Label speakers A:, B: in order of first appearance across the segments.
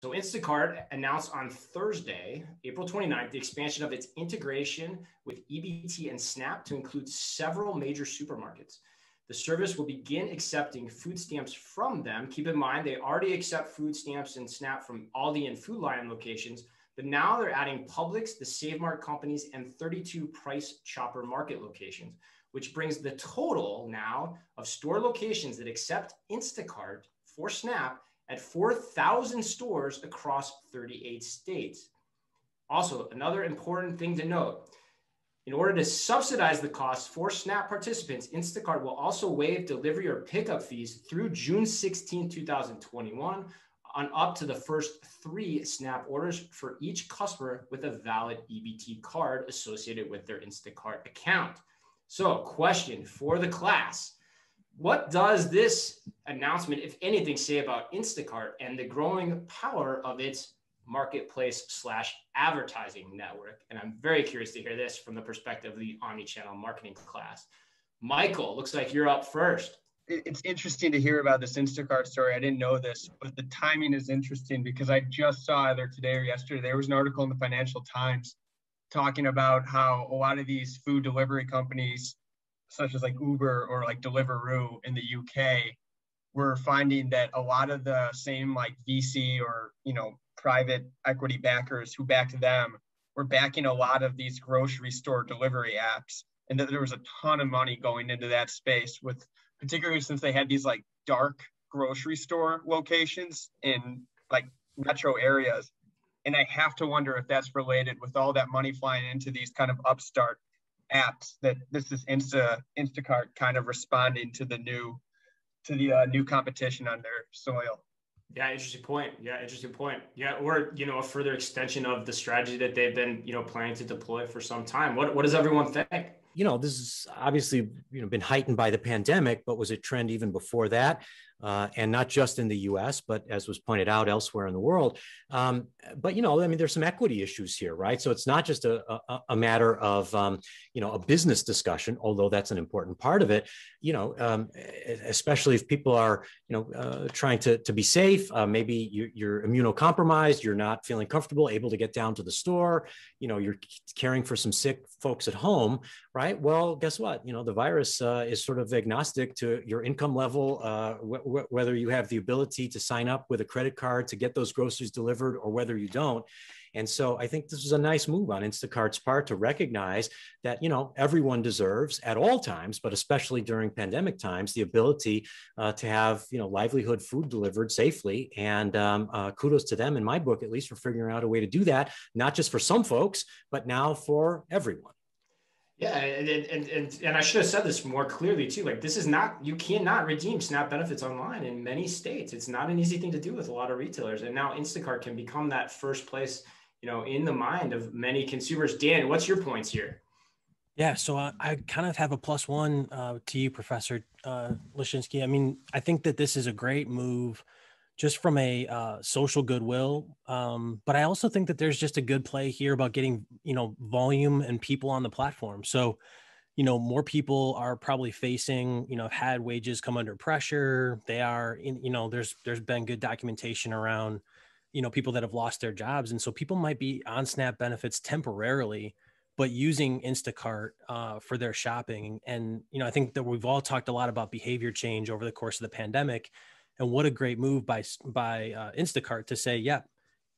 A: So Instacart announced on Thursday, April 29th, the expansion of its integration with EBT and SNAP to include several major supermarkets. The service will begin accepting food stamps from them. Keep in mind, they already accept food stamps and SNAP from Aldi and Food Lion locations, but now they're adding Publix, the Save Mart companies, and 32 Price Chopper Market locations, which brings the total now of store locations that accept Instacart for SNAP at 4,000 stores across 38 states. Also, another important thing to note, in order to subsidize the costs for SNAP participants, Instacart will also waive delivery or pickup fees through June 16, 2021 on up to the first 3 SNAP orders for each customer with a valid EBT card associated with their Instacart account. So, question for the class. What does this announcement, if anything, say about Instacart and the growing power of its marketplace/advertising network? And I'm very curious to hear this from the perspective of the omnichannel marketing class. Michael, looks like you're up first.
B: It's interesting to hear about this Instacart story. I didn't know this, but the timing is interesting because I just saw either today or yesterday, there was an article in the Financial Times talking about how a lot of these food delivery companies, such as like Uber or like Deliveroo in the UK, we're finding that a lot of the same like VC or, private equity backers who backed them were backing a lot of these grocery store delivery apps. And that there was a ton of money going into that space, with particularly since they had these like dark grocery store locations in like metro areas. And I have to wonder if that's related with all that money flying into these kind of upstart apps, that this is Instacart kind of responding to the new competition on their soil.
A: Yeah, interesting point. Yeah, or a further extension of the strategy that they've been planning to deploy for some time. What does everyone think?
C: This is obviously been heightened by the pandemic, but was a trend even before that. And not just in the US, but as was pointed out elsewhere in the world. But, there's some equity issues here, right? So it's not just a matter of, a business discussion, although that's an important part of it, especially if people are, trying to be safe. Maybe you're immunocompromised, you're not feeling comfortable, able to get down to the store, you're caring for some sick folks at home, right? Well, guess what? The virus is sort of agnostic to your income level, whether you have the ability to sign up with a credit card to get those groceries delivered or whether you don't. And so I think this is a nice move on Instacart's part to recognize that, everyone deserves at all times, but especially during pandemic times, the ability to have, livelihood food delivered safely. And kudos to them, in my book, at least, for figuring out a way to do that, not just for some folks, but now for everyone.
A: Yeah, and I should have said this more clearly too. Like, this is not, you cannot redeem SNAP benefits online in many states. It's not an easy thing to do with a lot of retailers. And now Instacart can become that first place, in the mind of many consumers. Dan, what's your points here?
D: Yeah, so I kind of have a +1 to you, Professor Leshinsky. I mean, I think that this is a great move just from a social goodwill. But I also think that there's just a good play here about getting, volume and people on the platform. So, more people are probably facing, had wages come under pressure. They are in, there's been good documentation around, people that have lost their jobs. And so people might be on SNAP benefits temporarily, but using Instacart for their shopping. And, I think that we've all talked a lot about behavior change over the course of the pandemic. And what a great move by Instacart to say, yeah,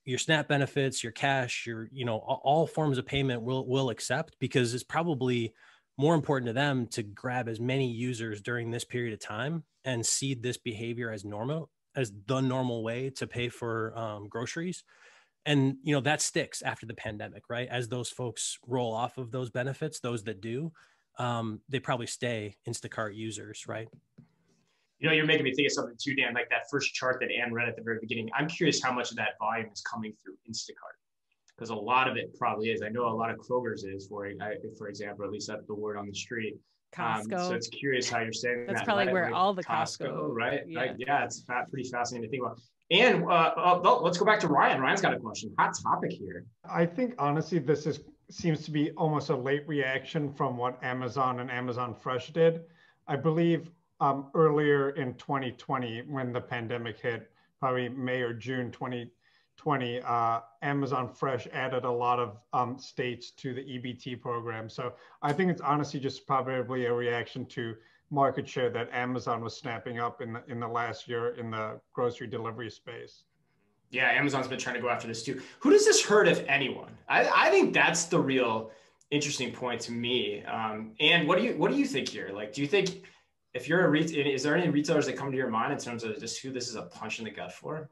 D: your SNAP benefits, your cash, your, all forms of payment will accept, because it's probably more important to them to grab as many users during this period of time and seed this behavior as the normal way to pay for groceries. And, that sticks after the pandemic, right? As those folks roll off of those benefits, those that do, they probably stay Instacart users, right?
A: You're making me think of something too, Dan, like that first chart that Ann read at the very beginning. I'm curious how much of that volume is coming through Instacart, because a lot of it probably is. I know a lot of Kroger's is, for example, at least that's the word on the street.
E: Costco.
A: So it's curious how you're saying
E: that's
A: that.
E: probably
A: right?
E: where all the
A: Costco, right?
E: Yeah,
A: right? Yeah, it's pretty fascinating to think about. And let's go back to Ryan. Ryan's got a question. Hot topic here.
F: I think, honestly, seems to be almost a late reaction from what Amazon and Amazon Fresh did. I believe earlier in 2020, when the pandemic hit, probably May or June 2020, 2020, Amazon Fresh added a lot of states to the EBT program. So I think it's honestly just probably a reaction to market share that Amazon was snapping up in the last year in the grocery delivery space.
A: Yeah, Amazon's been trying to go after this too. Who does this hurt, if anyone? I think that's the real interesting point to me. And what do you think here? Like, do you think if you're a is there any retailers that come to your mind in terms of just who this is a punch in the gut for?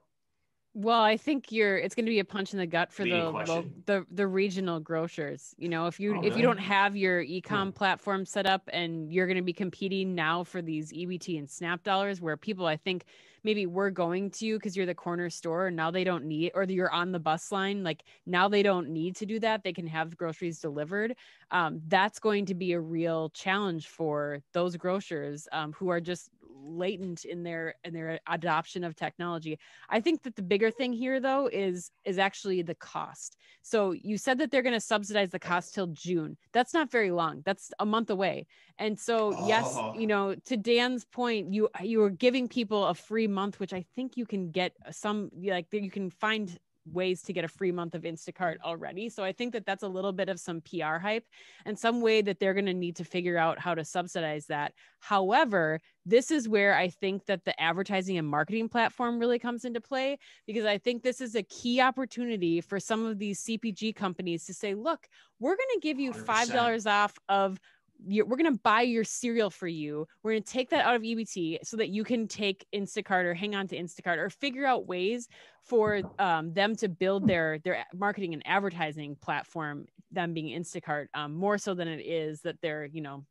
E: Well, I think it's going to be a punch in the gut for the regional grocers. You know, if you don't have your e-com platform set up and you're going to be competing now for these EBT and SNAP dollars, where people, I think, maybe were going to you because you're the corner store and now they don't need, or you're on the bus line, like now they don't need to do that. They can have groceries delivered. That's going to be a real challenge for those grocers who are just latent in their adoption of technology. I think that the bigger thing here though is actually the cost. So you said that they're going to subsidize the cost till June. That's not very long. That's a month away. And so yes, you know, to Dan's point, you are giving people a free month, which I think you can get you can find ways to get a free month of Instacart already. So I think that that's a little bit of some PR hype and some way that they're going to need to figure out how to subsidize that. However, this is where I think that the advertising and marketing platform really comes into play, because I think this is a key opportunity for some of these CPG companies to say, look, we're going to give you $5 off of we're going to buy your cereal for you. We're going to take that out of EBT so that you can take Instacart or hang on to Instacart or figure out ways for them to build their marketing and advertising platform, them being Instacart, more so than it is that they're, you know,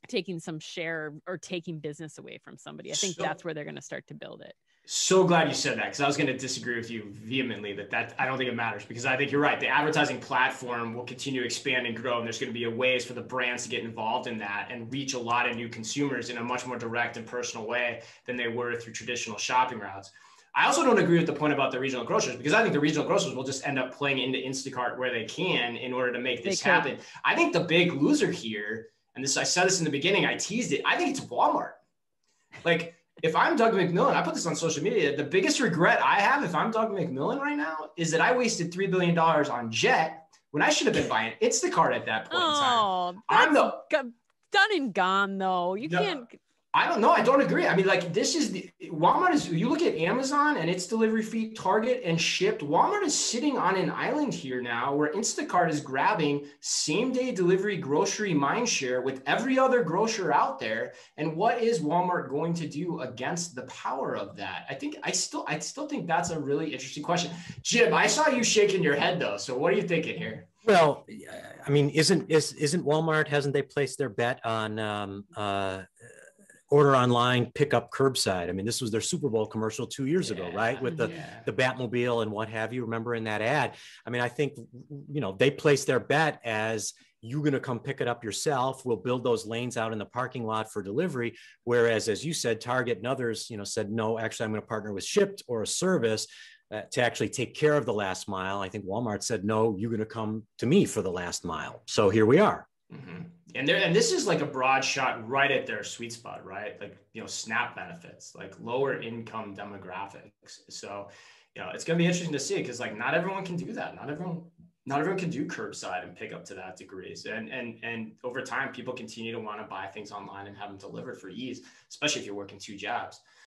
E: taking some share or taking business away from somebody. I think that's where they're going to start to build it.
A: So glad you said that, because I was going to disagree with you vehemently that I don't think it matters, because I think you're right. The advertising platform will continue to expand and grow, and there's going to be ways for the brands to get involved in that and reach a lot of new consumers in a much more direct and personal way than they were through traditional shopping routes. I also don't agree with the point about the regional grocers, because I think the regional grocers will just end up playing into Instacart where they can in order to make this happen. I think the big loser here, and this, I said this in the beginning, I teased it, I think it's Walmart. Like, if I'm Doug McMillon, I put this on social media, the biggest regret I have if I'm Doug McMillon right now is that I wasted $3 billion on Jet when I should have been buying Instacart at that point in time. I'm
E: done and gone though. You can't.
A: I don't know. I don't agree. I mean, like, this is Walmart is, you look at Amazon and its delivery fee, Target and Shipt, Walmart is sitting on an island here now where Instacart is grabbing same day delivery grocery mindshare with every other grocer out there. And what is Walmart going to do against the power of that? I still think that's a really interesting question. Jim, I saw you shaking your head though. So what are you thinking here?
C: Well, I mean, isn't Walmart, hasn't they placed their bet on, order online, pick up curbside? I mean, this was their Super Bowl commercial 2 years ago, right? With the Batmobile and what have you. Remember in that ad? I mean, I think, you know, they placed their bet as you're going to come pick it up yourself. We'll build those lanes out in the parking lot for delivery. Whereas, as you said, Target and others, you know, said, no, actually, I'm going to partner with Shipt or a service to actually take care of the last mile. I think Walmart said, no, you're going to come to me for the last mile. So here we are.
A: Mm-hmm. And this is like a broad shot right at their sweet spot, right? Like, you know, SNAP benefits, like lower income demographics. So, you know, it's going to be interesting to see, because like not everyone can do that. Not everyone can do curbside and pick up to that degree. And over time, people continue to want to buy things online and have them delivered for ease, especially if you're working 2 jobs.